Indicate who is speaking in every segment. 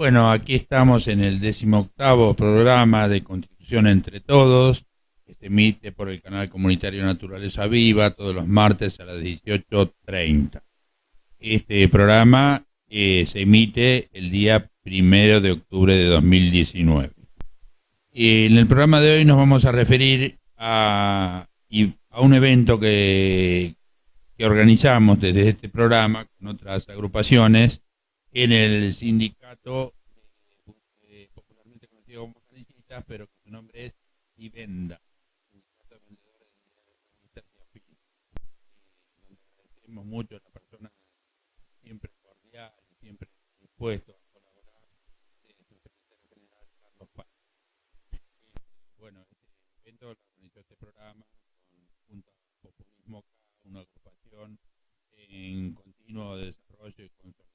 Speaker 1: Bueno, aquí estamos en el 18º programa de Constitución entre Todos, que se emite por el canal comunitario Naturaleza Viva todos los martes a las 18:30. Este programa se emite el día 1 de octubre de 2019. En el programa de hoy nos vamos a referir a un evento que organizamos desde este programa con otras agrupaciones en el sindicato popularmente conocido como Canillitas, pero que su nombre es IVENDA, Sindicato de Vendedores de Revistas y Afines, donde agradecemos mucho a la persona siempre cordial y siempre dispuesto a colaborar, su secretario general Carlos Paz. Bueno, este evento lo organizó este programa junto a Populismo K, una agrupación en continuo desarrollo y consolidación.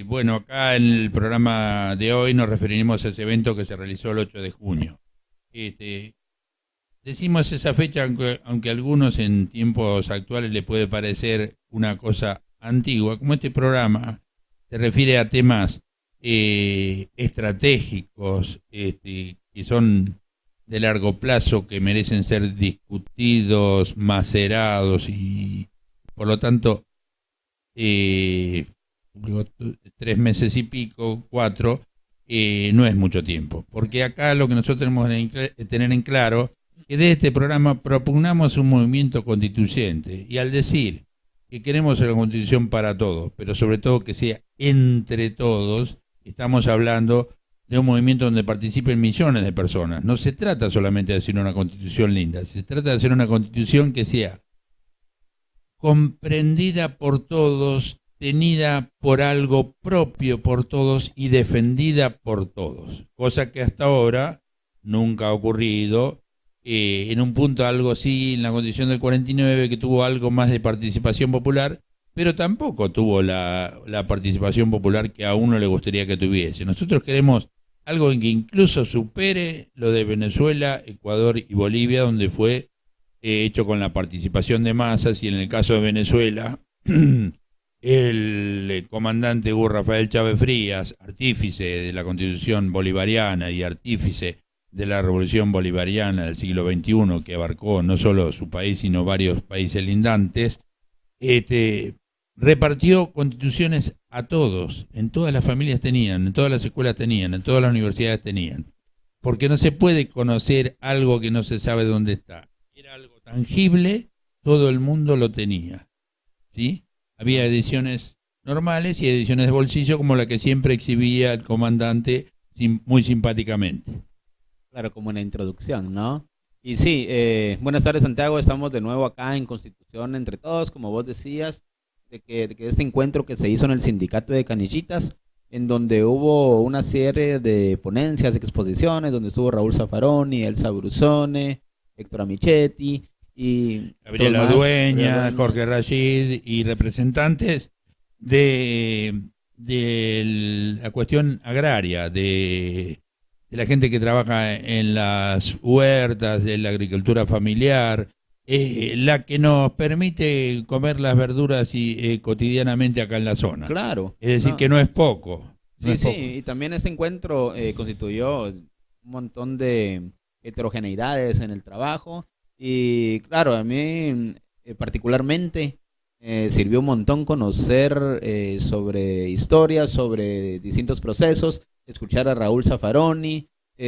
Speaker 1: Bueno, acá en el programa de hoy nos referiremos a ese evento que se realizó el 8 de junio. Decimos esa fecha, aunque a algunos en tiempos actuales le puede parecer una cosa antigua, como este programa se refiere a temas estratégicos que son de largo plazo, que merecen ser discutidos, macerados y por lo tanto 3 meses y pico, 4, no es mucho tiempo. Porque acá lo que nosotros tenemos que tener en claro es que de este programa propugnamos un movimiento constituyente, y al decir que queremos una constitución para todos, pero sobre todo que sea entre todos, estamos hablando de un movimiento donde participen millones de personas. No se trata solamente de hacer una constitución linda, se trata de hacer una constitución que sea comprendida por todos, tenida por algo propio por todos y defendida por todos, cosa que hasta ahora nunca ha ocurrido. En un punto algo así en la Constitución del 49, que tuvo algo más de participación popular, pero tampoco tuvo la participación popular que a uno le gustaría que tuviese. Nosotros queremos algo en que incluso supere lo de Venezuela, Ecuador y Bolivia, donde fue hecho con la participación de masas, y en el caso de Venezuela el comandante Hugo Rafael Chávez Frías, artífice de la Constitución bolivariana y artífice de la Revolución Bolivariana del siglo XXI, que abarcó no solo su país, sino varios países lindantes, repartió constituciones a todos. En todas las familias tenían, en todas las escuelas tenían, en todas las universidades tenían. Porque no se puede conocer algo que no se sabe dónde está. Era algo tangible, todo el mundo lo tenía, ¿sí? Había ediciones normales y ediciones de bolsillo, como la que siempre exhibía el comandante muy simpáticamente.
Speaker 2: Claro, como en la introducción, ¿no? Y sí, buenas tardes, Santiago. Estamos de nuevo acá en Constitución entre Todos, como vos decías, de que este encuentro que se hizo en el sindicato de Canillitas, en donde hubo una serie de ponencias, exposiciones, donde estuvo Raúl Zaffaroni, Elsa Brusone, Héctor Amichetti y
Speaker 1: Gabriela Dueñas, Jorge Rashid y representantes de la cuestión agraria, de la gente que trabaja en las huertas, de la agricultura familiar, la que nos permite comer las verduras cotidianamente acá en la zona.
Speaker 2: Claro.
Speaker 1: Es decir, que no es poco.
Speaker 2: Sí, y también este encuentro constituyó un montón de heterogeneidades en el trabajo. Y claro, a mí particularmente sirvió un montón conocer sobre historia, sobre distintos procesos, escuchar a Raúl Zaffaroni,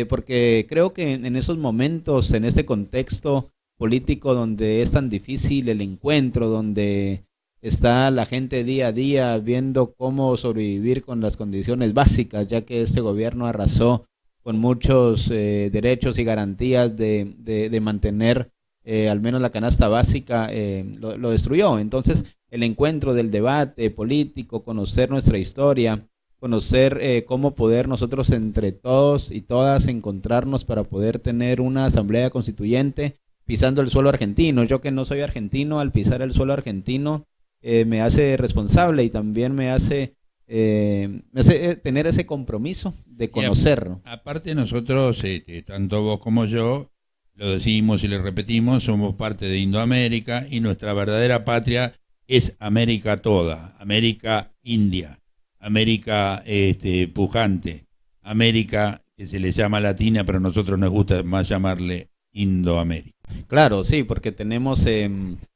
Speaker 2: porque creo que en esos momentos, en este contexto político donde es tan difícil el encuentro, donde está la gente día a día viendo cómo sobrevivir con las condiciones básicas, ya que este gobierno arrasó con muchos derechos y garantías de mantener al menos la canasta básica, lo destruyó. Entonces, el encuentro del debate político, conocer nuestra historia, conocer cómo poder nosotros entre todos y todas encontrarnos para poder tener una asamblea constituyente pisando el suelo argentino. Yo que no soy argentino, al pisar el suelo argentino me hace responsable y también me hace tener ese compromiso de conocerlo.
Speaker 1: Aparte nosotros, tanto vos como yo, lo decimos y le repetimos, somos parte de Indoamérica y nuestra verdadera patria es América toda, América India. América pujante, América que se le llama latina, pero a nosotros nos gusta más llamarle Indoamérica.
Speaker 2: Claro, sí, porque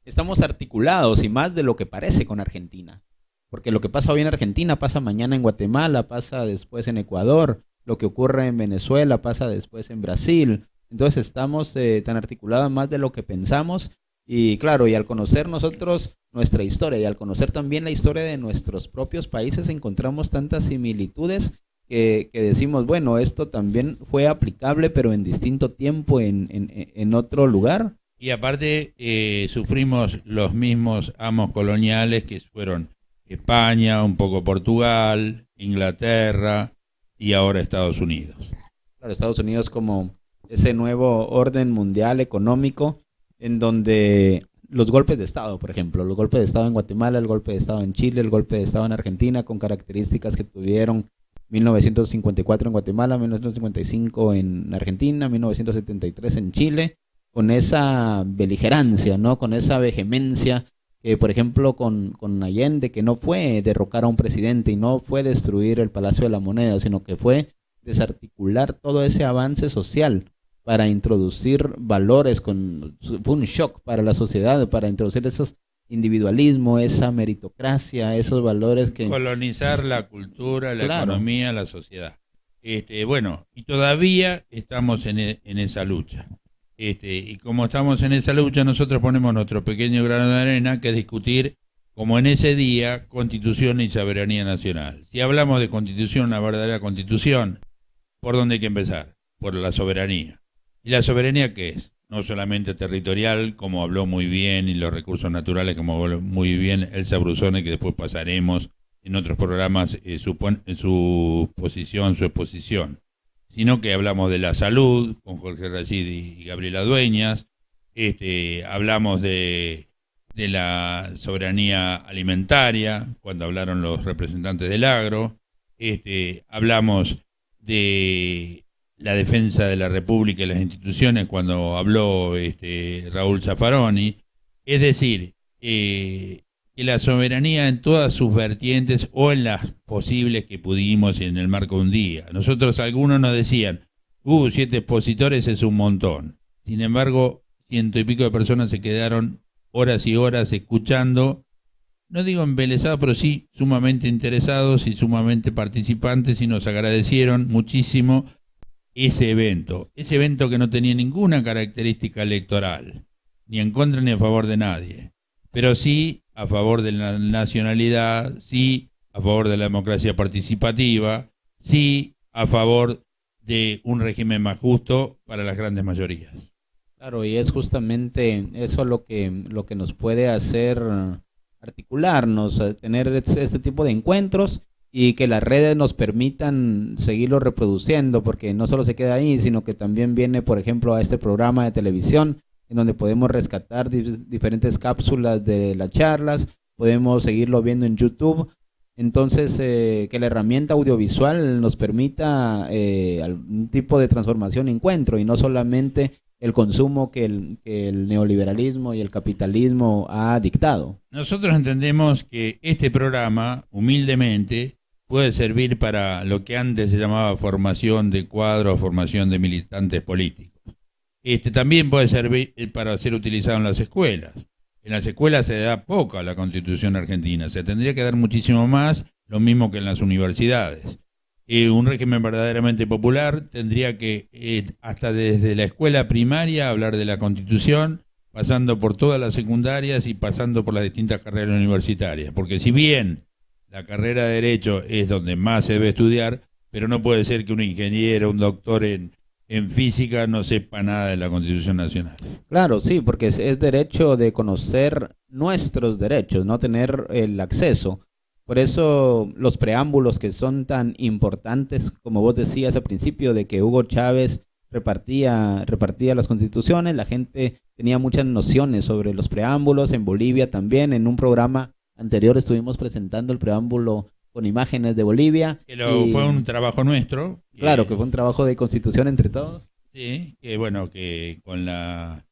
Speaker 2: estamos articulados y más de lo que parece con Argentina. Porque lo que pasa hoy en Argentina pasa mañana en Guatemala, pasa después en Ecuador, lo que ocurre en Venezuela pasa después en Brasil. Entonces estamos tan articulados más de lo que pensamos y claro, y al conocer nosotros nuestra historia y al conocer también la historia de nuestros propios países encontramos tantas similitudes que decimos, bueno, esto también fue aplicable pero en distinto tiempo en otro lugar.
Speaker 1: Y aparte sufrimos los mismos amos coloniales que fueron España, un poco Portugal, Inglaterra y ahora Estados Unidos.
Speaker 2: Claro, Estados Unidos como ese nuevo orden mundial económico en donde los golpes de Estado, por ejemplo, los golpes de Estado en Guatemala, el golpe de Estado en Chile, el golpe de Estado en Argentina, con características que tuvieron 1954 en Guatemala, 1955 en Argentina, 1973 en Chile, con esa beligerancia, ¿no? Con esa vehemencia por ejemplo, con Allende, que no fue derrocar a un presidente y no fue destruir el Palacio de la Moneda, sino que fue desarticular todo ese avance social para introducir valores, fue un shock para la sociedad, para introducir esos individualismo, esa meritocracia, esos valores que...
Speaker 1: Colonizar la cultura, la
Speaker 2: Claro.
Speaker 1: economía, la sociedad. Bueno, y todavía estamos en esa lucha. Y como estamos en esa lucha, nosotros ponemos nuestro pequeño grano de arena, que es discutir, como en ese día, constitución y soberanía nacional. Si hablamos de constitución, una verdadera constitución, ¿por dónde hay que empezar? Por la soberanía. ¿Y la soberanía qué es? No solamente territorial, como habló muy bien, y los recursos naturales, como habló muy bien Elsa Brusone, que después pasaremos en otros programas su posición, su exposición, sino que hablamos de la salud, con Jorge Rashid y Gabriela Dueñas, hablamos de la soberanía alimentaria, cuando hablaron los representantes del agro, hablamos de la defensa de la República y las instituciones, cuando habló Raúl Zaffaroni. Es decir, que la soberanía en todas sus vertientes o en las posibles que pudimos en el marco de un día. Nosotros, algunos nos decían, 7 expositores es un montón. Sin embargo, 100 y pico de personas se quedaron horas y horas escuchando, no digo embelesados, pero sí sumamente interesados y sumamente participantes, y nos agradecieron muchísimo ese evento que no tenía ninguna característica electoral, ni en contra ni a favor de nadie, pero sí a favor de la nacionalidad, sí a favor de la democracia participativa, sí a favor de un régimen más justo para las grandes mayorías.
Speaker 2: Claro, y es justamente eso lo que nos puede hacer articularnos, a tener este tipo de encuentros y que las redes nos permitan seguirlo reproduciendo, porque no solo se queda ahí, sino que también viene, por ejemplo, a este programa de televisión, en donde podemos rescatar diferentes cápsulas de las charlas, podemos seguirlo viendo en YouTube. Entonces, que la herramienta audiovisual nos permita algún tipo de transformación y encuentro, y no solamente el consumo que el neoliberalismo y el capitalismo ha dictado.
Speaker 1: Nosotros entendemos que este programa, humildemente, puede servir para lo que antes se llamaba formación de cuadros, formación de militantes políticos. También puede servir para ser utilizado en las escuelas. En las escuelas se da poco a la Constitución argentina, se tendría que dar muchísimo más, lo mismo que en las universidades. Un régimen verdaderamente popular tendría que, hasta desde la escuela primaria, hablar de la Constitución, pasando por todas las secundarias y pasando por las distintas carreras universitarias. Porque si bien la carrera de Derecho es donde más se debe estudiar, pero no puede ser que un ingeniero, un doctor en física no sepa nada de la Constitución Nacional.
Speaker 2: Claro, sí, porque es derecho de conocer nuestros derechos, no tener el acceso. Por eso los preámbulos que son tan importantes, como vos decías al principio, de que Hugo Chávez repartía las constituciones, la gente tenía muchas nociones sobre los preámbulos. En Bolivia también, en un programa anterior estuvimos presentando el preámbulo con imágenes de Bolivia.
Speaker 1: Fue un trabajo nuestro.
Speaker 2: Claro, que fue un trabajo de constitución entre todos.
Speaker 1: Sí, que con la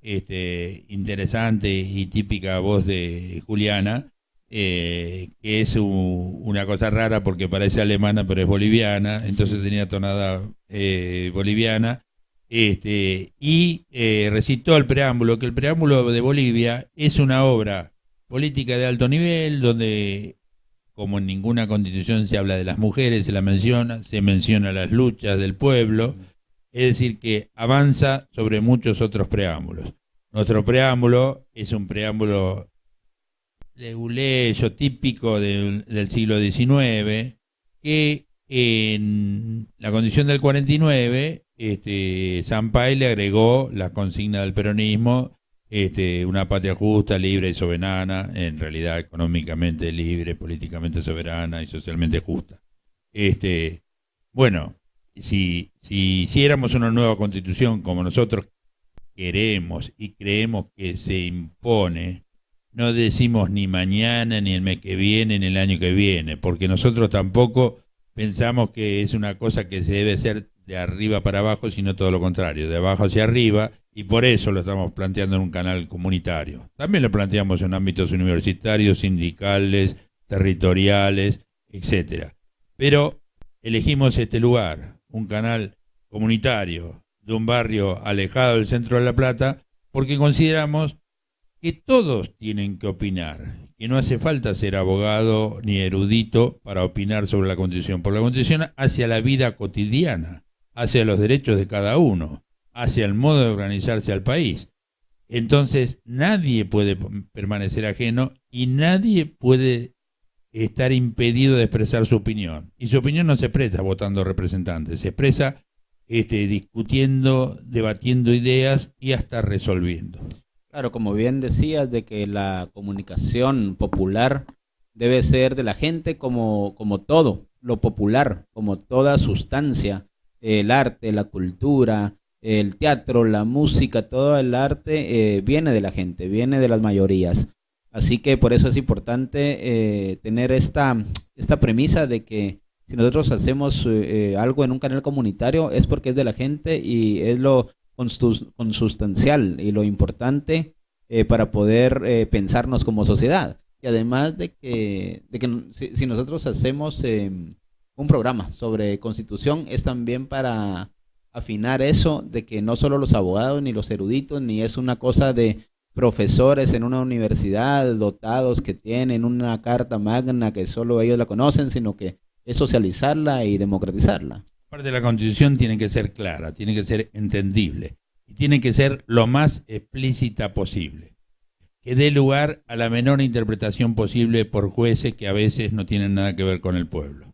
Speaker 1: interesante y típica voz de Juliana, que es una cosa rara porque parece alemana pero es boliviana, entonces tenía tonada boliviana, y recitó el preámbulo, que el preámbulo de Bolivia es una obra política de alto nivel, donde como en ninguna constitución se habla de las mujeres, se menciona las luchas del pueblo, es decir, que avanza sobre muchos otros preámbulos. Nuestro preámbulo es un preámbulo leguleyo típico del siglo XIX, que en la condición del 49, Sampaio le agregó la consigna del peronismo, una patria justa, libre y soberana, en realidad económicamente libre, políticamente soberana y socialmente justa. Bueno, si hiciéramos una nueva constitución como nosotros queremos y creemos que se impone, no decimos ni mañana, ni el mes que viene, ni el año que viene, porque nosotros tampoco pensamos que es una cosa que se debe hacer de arriba para abajo, sino todo lo contrario, de abajo hacia arriba, y por eso lo estamos planteando en un canal comunitario. También lo planteamos en ámbitos universitarios, sindicales, territoriales, etcétera. Pero elegimos este lugar, un canal comunitario de un barrio alejado del centro de La Plata, porque consideramos que todos tienen que opinar, que no hace falta ser abogado ni erudito para opinar sobre la Constitución, porque la Constitución hacia la vida cotidiana, hacia los derechos de cada uno, hacia el modo de organizarse al país. Entonces nadie puede permanecer ajeno y nadie puede estar impedido de expresar su opinión. Y su opinión no se expresa votando representantes, se expresa discutiendo, debatiendo ideas y hasta resolviendo.
Speaker 2: Claro, como bien decías, de que la comunicación popular debe ser de la gente como todo, lo popular, como toda sustancia, el arte, la cultura, el teatro, la música, todo el arte viene de la gente, viene de las mayorías. Así que por eso es importante tener esta premisa de que si nosotros hacemos algo en un canal comunitario es porque es de la gente y es lo consustancial y lo importante para poder pensarnos como sociedad. Y además de que si nosotros hacemos un programa sobre constitución, es también para afinar eso de que no solo los abogados ni los eruditos, ni es una cosa de profesores en una universidad dotados que tienen una carta magna que solo ellos la conocen, sino que es socializarla y democratizarla.
Speaker 1: Parte de la Constitución tiene que ser clara, tiene que ser entendible y tiene que ser lo más explícita posible, que dé lugar a la menor interpretación posible por jueces que a veces no tienen nada que ver con el pueblo.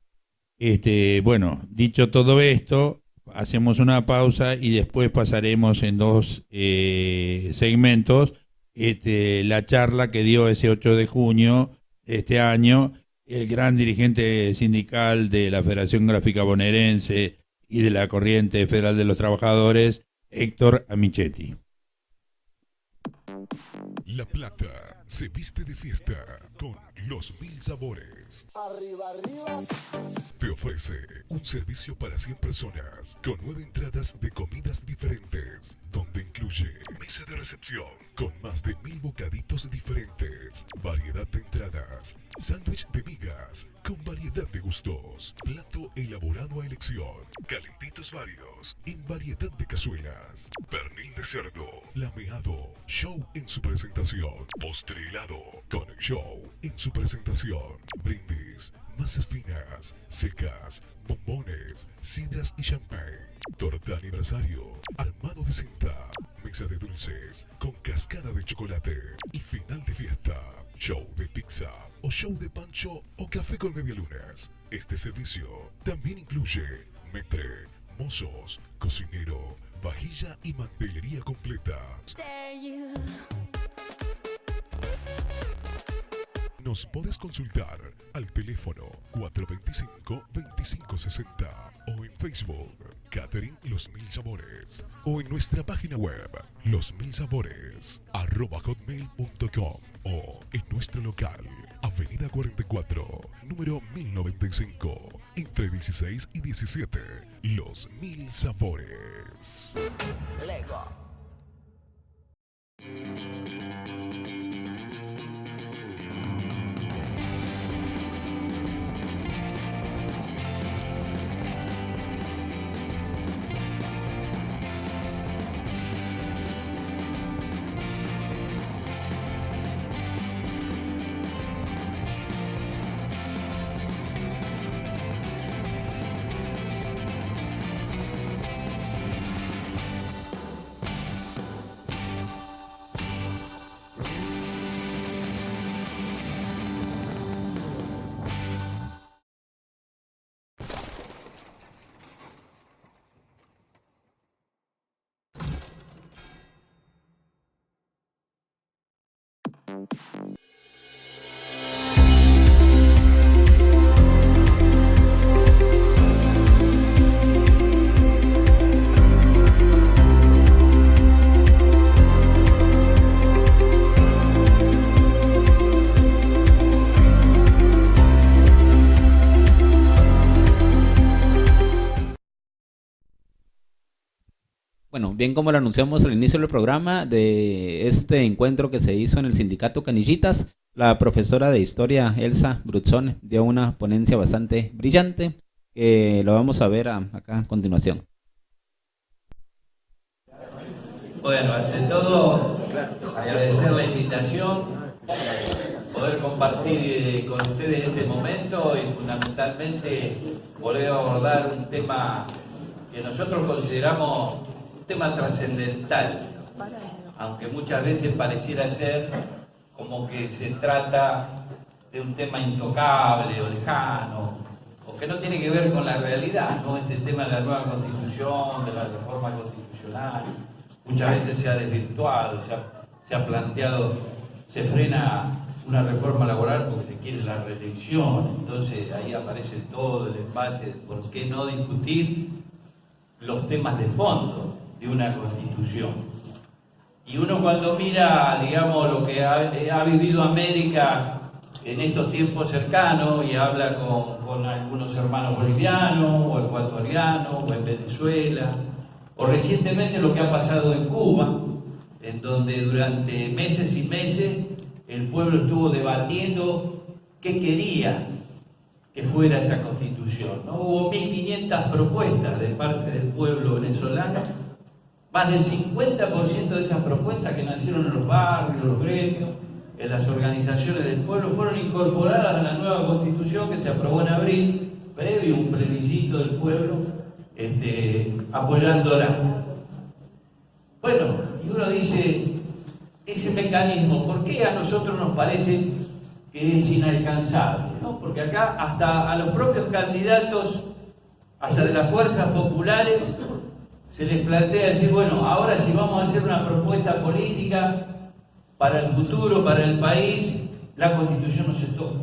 Speaker 1: Bueno, dicho todo esto, hacemos una pausa y después pasaremos en dos segmentos la charla que dio ese 8 de junio de este año el gran dirigente sindical de la Federación Gráfica Bonaerense y de la Corriente Federal de los Trabajadores, Héctor Amichetti.
Speaker 3: La Plata se viste de fiesta con los 1000 sabores.
Speaker 4: Arriba, arriba.
Speaker 3: Te ofrece un servicio para 100 personas con 9 entradas de comidas diferentes, donde incluye mesa de recepción con más de 1000 bocaditos diferentes, variedad de entradas, sándwich de migas con variedad de gustos, plato elaborado a elección, calentitos varios en variedad de cazuelas, pernil de cerdo, lameado, show en su presentación, postre helado con show en su presentación, brindis, masas finas, secas, bombones, sidras y champán, torta aniversario, armado de cinta, mesa de dulces con cascada de chocolate y final de fiesta, show de pizza o show de pancho o café con medialunas. Este servicio también incluye metre, mozos, cocinero, vajilla y mantelería completa. Nos puedes consultar al teléfono 425-2560 o en Facebook, Catering Los 1000 Sabores, o en nuestra página web, losmilsabores@hotmail.com o en nuestro local, Avenida 44, número 1095, entre 16 y 17, Los 1000 Sabores.
Speaker 4: Lego.
Speaker 2: Bueno, bien como lo anunciamos al inicio del programa, de este encuentro que se hizo en el Sindicato Canillitas, la profesora de Historia Elsa Bruzzone dio una ponencia bastante brillante, que lo vamos a ver acá a continuación.
Speaker 5: Bueno, ante todo, agradecer la invitación, poder compartir con ustedes este momento y fundamentalmente poder abordar un tema que nosotros consideramos un tema trascendental, aunque muchas veces pareciera ser como que se trata de un tema intocable o lejano, o que no tiene que ver con la realidad, ¿no? Este tema de la nueva constitución, de la reforma constitucional, muchas veces se ha desvirtuado, se ha planteado, se frena una reforma laboral porque se quiere la reelección, entonces ahí aparece todo el embate, ¿por qué no discutir los temas de fondo de una constitución? Y uno cuando mira, digamos, lo que ha vivido América en estos tiempos cercanos y habla con algunos hermanos bolivianos o ecuatorianos o en Venezuela, o recientemente lo que ha pasado en Cuba, en donde durante meses y meses el pueblo estuvo debatiendo qué quería que fuera esa constitución, ¿no? Hubo 1.500 propuestas de parte del pueblo venezolano, más del 50% de esas propuestas que nacieron en los barrios, los gremios, en las organizaciones del pueblo, fueron incorporadas a la nueva constitución que se aprobó en abril, previo a un plebiscito del pueblo, apoyándola. Bueno, y uno dice, ese mecanismo, ¿por qué a nosotros nos parece que es inalcanzable, ¿no? Porque acá hasta a los propios candidatos, hasta de las fuerzas populares, se les plantea decir, bueno, ahora si vamos a hacer una propuesta política para el futuro, para el país, la Constitución no se toca,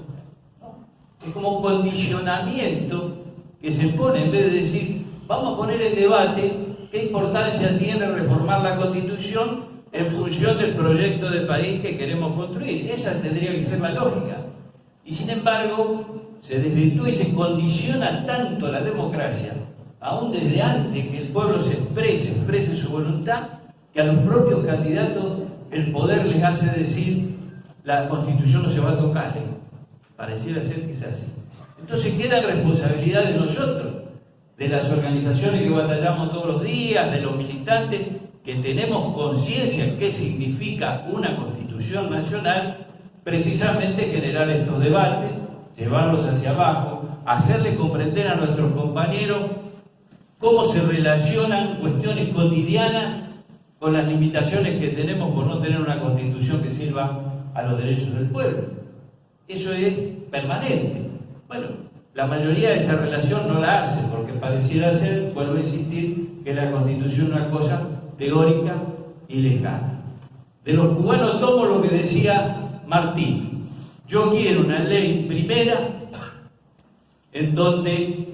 Speaker 5: ¿no? Es como un condicionamiento que se pone, en vez de decir, vamos a poner en debate qué importancia tiene reformar la Constitución en función del proyecto de país que queremos construir. Esa tendría que ser la lógica. Y sin embargo, se desvirtúa y se condiciona tanto la democracia, aún desde antes que el pueblo se exprese su voluntad, que a los propios candidatos el poder les hace decir la Constitución no se va a tocar, ¿eh? Pareciera ser que es así. Entonces queda responsabilidad de nosotros, de las organizaciones que batallamos todos los días, de los militantes, que tenemos conciencia de qué significa una Constitución nacional, precisamente generar estos debates, llevarlos hacia abajo, hacerle comprender a nuestros compañeros cómo se relacionan cuestiones cotidianas con las limitaciones que tenemos por no tener una Constitución que sirva a los derechos del pueblo. Eso es permanente. Bueno, la mayoría de esa relación no la hace, porque pareciera ser, vuelvo a insistir, que la Constitución es una cosa teórica y lejana. De los cubanos tomo lo que decía Martín. Yo quiero una ley primera en donde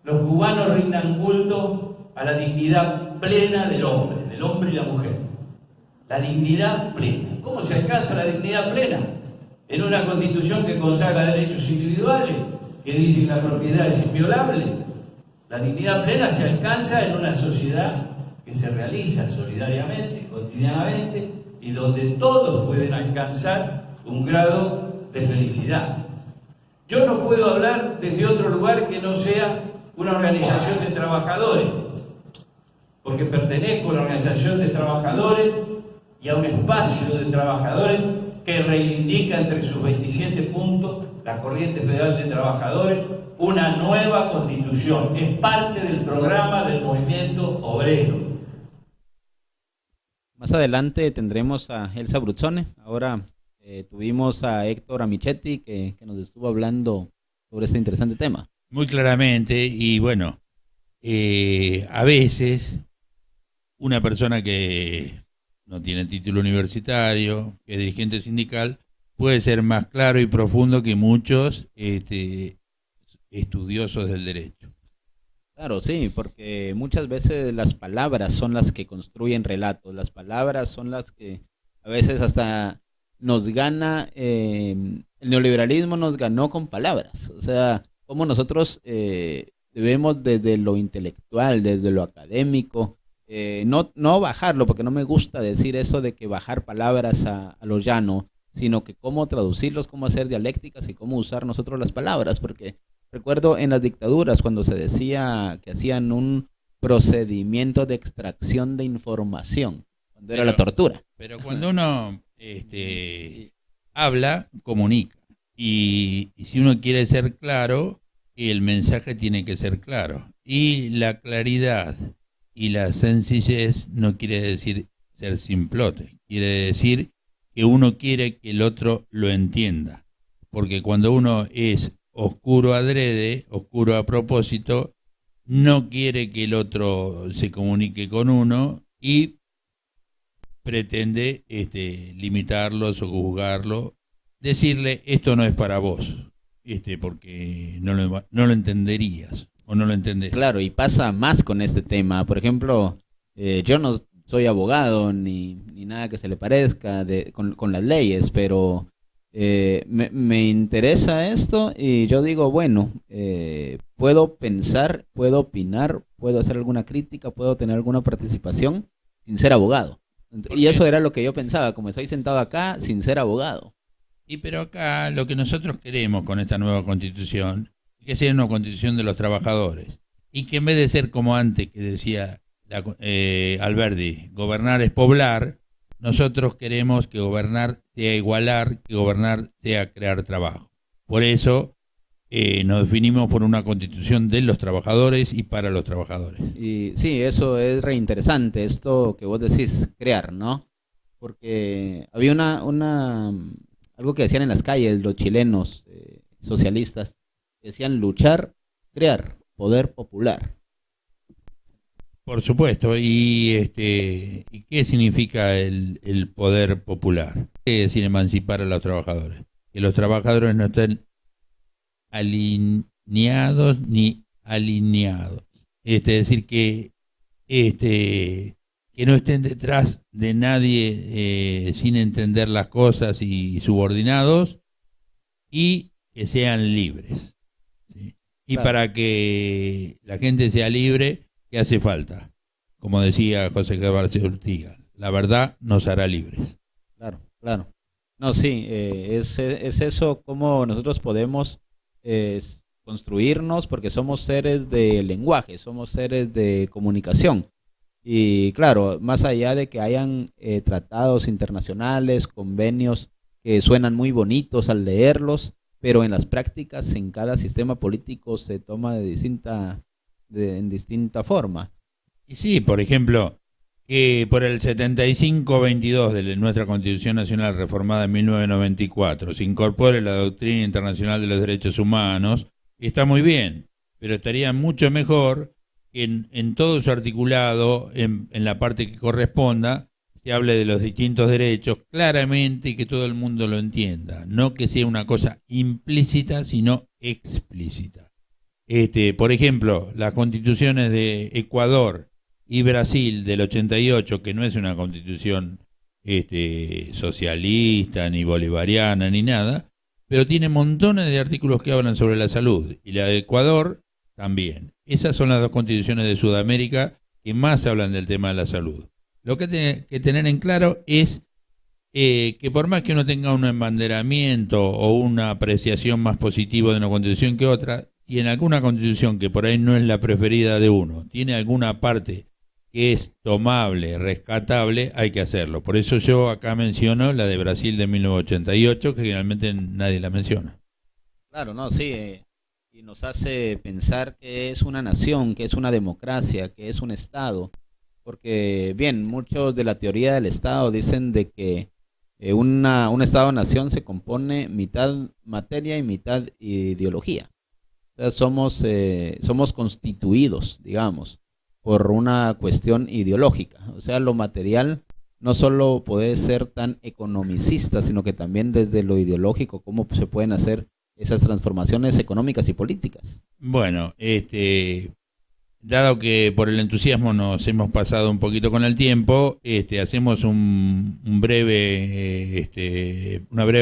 Speaker 5: los cubanos rindan culto a la dignidad plena del hombre y la mujer. La dignidad plena. ¿Cómo se alcanza la dignidad plena? En una Constitución que consagra derechos individuales, que dice que la propiedad es inviolable. La dignidad plena se alcanza en una sociedad que se realiza solidariamente, cotidianamente, y donde todos pueden alcanzar un grado de felicidad. Yo no puedo hablar desde otro lugar que no sea una organización de trabajadores, porque pertenezco a una organización de trabajadores y a un espacio de trabajadores que reivindica entre sus 27 puntos la Corriente Federal de Trabajadores una nueva Constitución. Es parte del programa del movimiento obrero.
Speaker 2: Más adelante tendremos a Elsa Bruzzone. Ahora tuvimos a Héctor Amichetti que nos estuvo hablando sobre este interesante tema.
Speaker 1: Muy claramente, y bueno, a veces una persona que no tiene título universitario, que es dirigente sindical, puede ser más claro y profundo que muchos estudiosos del derecho.
Speaker 2: Claro, sí, porque muchas veces las palabras son las que construyen relatos, las palabras son las que a veces hasta nos gana, el neoliberalismo nos ganó con palabras, o sea, como nosotros debemos desde lo intelectual, desde lo académico, no bajarlo, porque no me gusta decir eso de que bajar palabras a lo llano, sino que cómo traducirlos, cómo hacer dialécticas y cómo usar nosotros las palabras, porque recuerdo en las dictaduras cuando se decía que hacían un procedimiento de extracción de información, cuando era la tortura.
Speaker 1: Pero cuando uno habla, comunica. Y si uno quiere ser claro, el mensaje tiene que ser claro. Y la claridad y la sencillez no quiere decir ser simplote. Quiere decir que uno quiere que el otro lo entienda. Porque cuando uno es oscuro adrede, oscuro a propósito, no quiere que el otro se comunique con uno y pretende limitarlo, sojuzgarlo, decirle esto no es para vos, porque no lo entenderías o no lo entendés.
Speaker 2: Claro, y pasa más con este tema. Por ejemplo, yo no soy abogado ni nada que se le parezca con las leyes, pero me interesa esto y yo digo, bueno, puedo pensar, puedo opinar, puedo hacer alguna crítica, puedo tener alguna participación sin ser abogado. Y eso era lo que yo pensaba, como estoy sentado acá sin ser abogado.
Speaker 1: Pero acá lo que nosotros queremos con esta nueva constitución es que sea una constitución de los trabajadores y que en vez de ser como antes que decía Alberdi, gobernar es poblar, nosotros queremos que gobernar sea igualar, que gobernar sea crear trabajo. Por eso nos definimos por una constitución de los trabajadores y para los trabajadores.
Speaker 2: Y sí, eso es reinteresante, esto que vos decís, crear, ¿no? Porque había algo que decían en las calles los chilenos socialistas, decían luchar, crear, poder popular.
Speaker 1: Por supuesto, ¿y qué significa el poder popular? ¿Qué es decir emancipar a los trabajadores? Que los trabajadores no estén alineados ni alineados. Es decir, que no estén detrás de nadie sin entender las cosas y subordinados, y que sean libres, ¿sí? Y claro, para que la gente sea libre, ¿qué hace falta? Como decía José García Ortiga, la verdad nos hará libres.
Speaker 2: Claro, claro. No, sí, es eso, como nosotros podemos construirnos, porque somos seres de lenguaje, somos seres de comunicación. Y claro, más allá de que hayan tratados internacionales, convenios que suenan muy bonitos al leerlos, pero en las prácticas en cada sistema político se toma en distinta forma.
Speaker 1: Y sí, por ejemplo, que por el 75-22 de nuestra Constitución Nacional reformada en 1994 se incorpore la doctrina internacional de los derechos humanos, está muy bien, pero estaría mucho mejor que en todo su articulado, en la parte que corresponda, se hable de los distintos derechos claramente y que todo el mundo lo entienda, no que sea una cosa implícita, sino explícita. Por ejemplo, las constituciones de Ecuador y Brasil del 88, que no es una constitución socialista, ni bolivariana, ni nada, pero tiene montones de artículos que hablan sobre la salud, y la de Ecuador también. Esas son las dos constituciones de Sudamérica que más hablan del tema de la salud. Lo que tiene que tener en claro es que por más que uno tenga un embanderamiento o una apreciación más positiva de una constitución que otra, si en alguna constitución que por ahí no es la preferida de uno, tiene alguna parte que es tomable, rescatable, hay que hacerlo. Por eso yo acá menciono la de Brasil de 1988, que generalmente nadie la menciona.
Speaker 2: Claro, no, sí, y nos hace pensar que es una nación, que es una democracia, que es un Estado, porque bien, muchos de la teoría del Estado dicen de que un Estado-nación se compone mitad materia y mitad ideología. O sea, somos constituidos, digamos, por una cuestión ideológica. O sea, lo material no solo podés ser tan economicista, sino que también desde lo ideológico, cómo se pueden hacer esas transformaciones económicas y políticas.
Speaker 1: Bueno, dado que por el entusiasmo nos hemos pasado un poquito con el tiempo, hacemos una breve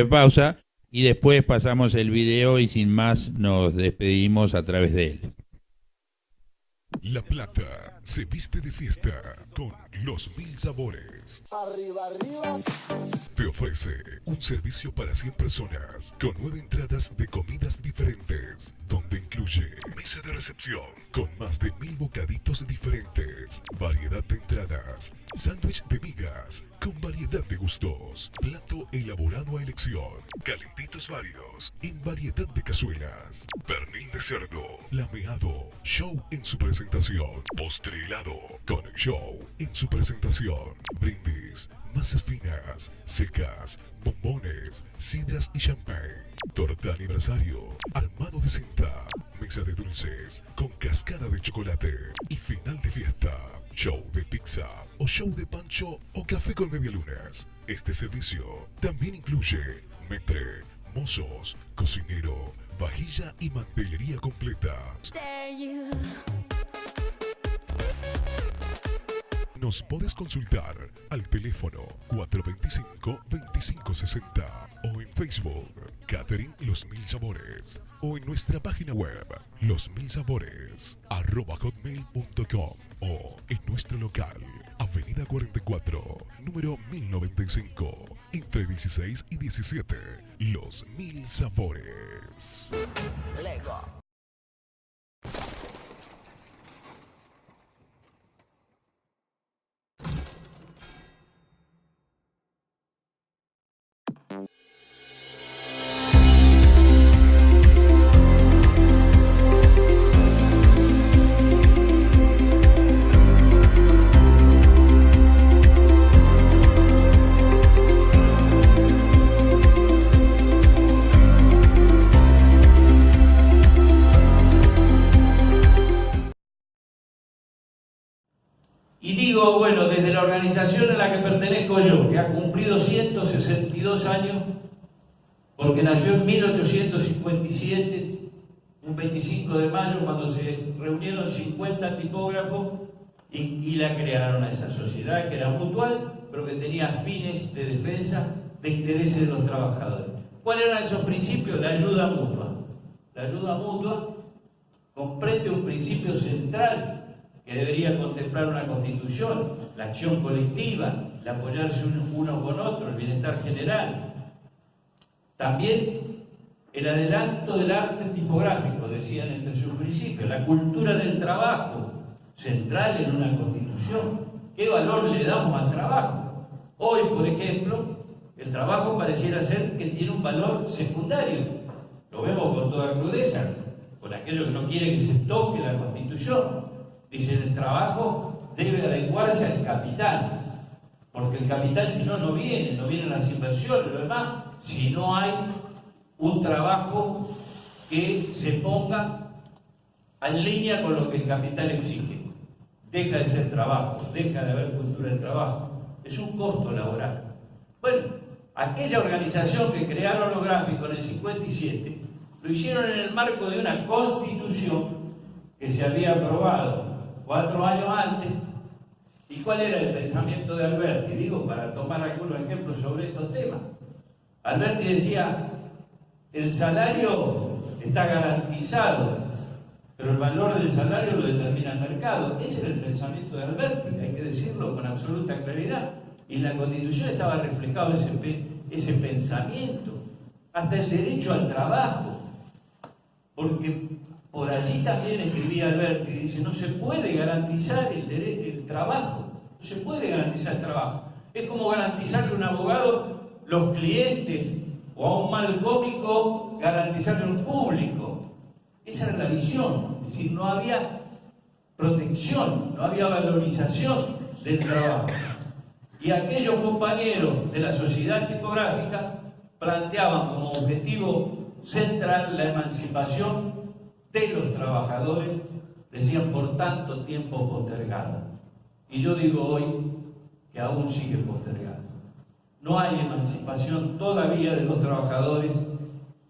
Speaker 1: pausa y después pasamos el video y sin más nos despedimos a través de él.
Speaker 3: La Plata se viste de fiesta con los 1000 sabores.
Speaker 4: Arriba, arriba.
Speaker 3: Te ofrece un servicio para 100 personas con 9 entradas de comidas diferentes, donde incluye mesa de recepción con más de 1000 bocaditos diferentes, variedad de entradas, sándwich de migas con variedad de gustos, plato elaborado a elección, calentitos varios en variedad de cazuelas, pernil de cerdo, lameado, show en su presentación, postre helado con show en su presentación, brindis, masas finas, secas, bombones, sidras y champán, torta aniversario, armado de cinta, mesa de dulces con cascada de chocolate y final de fiesta, show de pizza o show de pancho o café con medialunas. Este servicio también incluye metre, mozos, cocinero, vajilla y mantelería completa. Nos podés consultar al teléfono 425-2560 o en Facebook Catering Los 1000 Sabores o en nuestra página web losmilsabores@hotmail.com o en nuestro local Avenida 44, número 1095, entre 16 y 17. Los 1000 Sabores.
Speaker 4: Lego.
Speaker 5: Y digo, bueno, desde la organización a la que pertenezco yo, que ha cumplido 162 años, porque nació en 1857, un 25 de mayo, cuando se reunieron 50 tipógrafos y la crearon a esa sociedad, que era mutual, pero que tenía fines de defensa de intereses de los trabajadores. ¿Cuáles eran esos principios? La ayuda mutua. La ayuda mutua comprende un principio central que debería contemplar una constitución, la acción colectiva, el apoyarse uno con otro, el bienestar general. También el adelanto del arte tipográfico, decían entre sus principios, la cultura del trabajo, central en una constitución. ¿Qué valor le damos al trabajo? Hoy, por ejemplo, el trabajo pareciera ser que tiene un valor secundario. Lo vemos con toda crudeza, por aquello que no quiere que se toque la constitución. Dicen, el trabajo debe adecuarse al capital, porque el capital si no, no vienen las inversiones, lo demás, si no hay un trabajo que se ponga en línea con lo que el capital exige. Deja de ser trabajo, deja de haber cultura del trabajo, es un costo laboral. Bueno, aquella organización que crearon los gráficos en el 57, lo hicieron en el marco de una constitución que se había aprobado 4 años antes. ¿Y cuál era el pensamiento de Alberti? Digo, para tomar algunos ejemplos sobre estos temas. Alberti decía, el salario está garantizado, pero el valor del salario lo determina el mercado. Ese era el pensamiento de Alberti, hay que decirlo con absoluta claridad. Y en la Constitución estaba reflejado ese pensamiento, hasta el derecho al trabajo, porque por allí también escribía Alberti, dice, no se puede garantizar el trabajo, no se puede garantizar el trabajo. Es como garantizarle a un abogado los clientes, o a un mal cómico garantizarle un público. Esa era la visión, es decir, no había protección, no había valorización del trabajo. Y aquellos compañeros de la sociedad tipográfica planteaban como objetivo central la emancipación de los trabajadores, decían, por tanto tiempo postergado. Y yo digo hoy que aún sigue postergando. No hay emancipación todavía de los trabajadores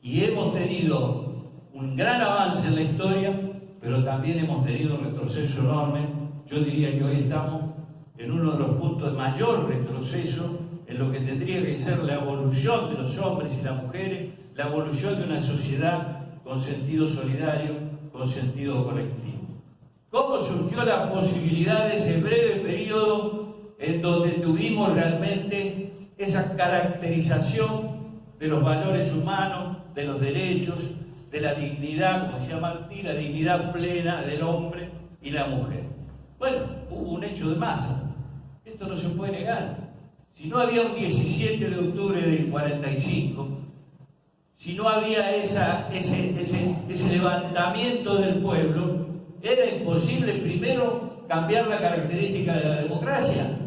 Speaker 5: y hemos tenido un gran avance en la historia, pero también hemos tenido un retroceso enorme. Yo diría que hoy estamos en uno de los puntos de mayor retroceso en lo que tendría que ser la evolución de los hombres y las mujeres, la evolución de una sociedad con sentido solidario, con sentido colectivo. ¿Cómo surgió la posibilidad de ese breve periodo en donde tuvimos realmente esa caracterización de los valores humanos, de los derechos, de la dignidad, como decía Martí, la dignidad plena del hombre y la mujer? Bueno, hubo un hecho de masa, esto no se puede negar. Si no había un 17 de octubre del 45, si no había ese levantamiento del pueblo, era imposible primero cambiar la característica de la democracia,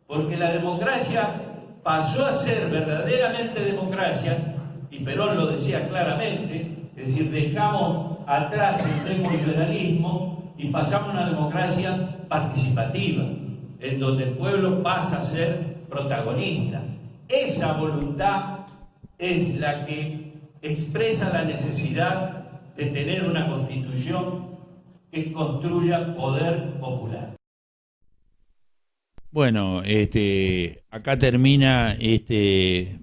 Speaker 5: porque la democracia pasó a ser verdaderamente democracia, y Perón lo decía claramente, es decir, dejamos atrás el neoliberalismo y pasamos a una democracia participativa, en donde el pueblo pasa a ser protagonista. Esa voluntad es la que expresa la necesidad de tener una constitución que construya poder popular.
Speaker 1: Bueno, acá termina este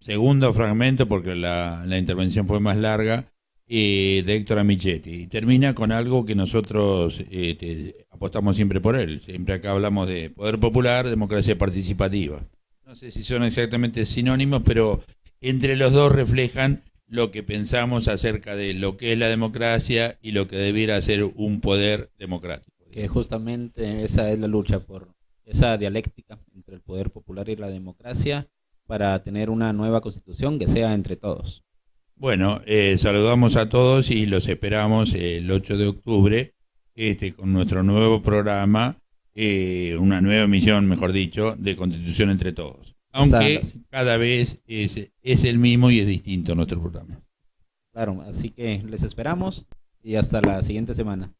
Speaker 1: segundo fragmento, porque la intervención fue más larga, de Héctor Amichetti. Y termina con algo que nosotros apostamos siempre por él. Siempre acá hablamos de poder popular, democracia participativa. No sé si son exactamente sinónimos, pero entre los dos reflejan lo que pensamos acerca de lo que es la democracia y lo que debiera ser un poder democrático.
Speaker 2: Que justamente esa es la lucha por esa dialéctica entre el poder popular y la democracia para tener una nueva constitución que sea entre todos.
Speaker 1: Bueno, saludamos a todos y los esperamos el 8 de octubre con nuestro nuevo programa, una nueva emisión, mejor dicho, de Constitución entre Todos. Aunque cada vez es el mismo y es distinto nuestro programa.
Speaker 2: Claro, así que les esperamos y hasta la siguiente semana.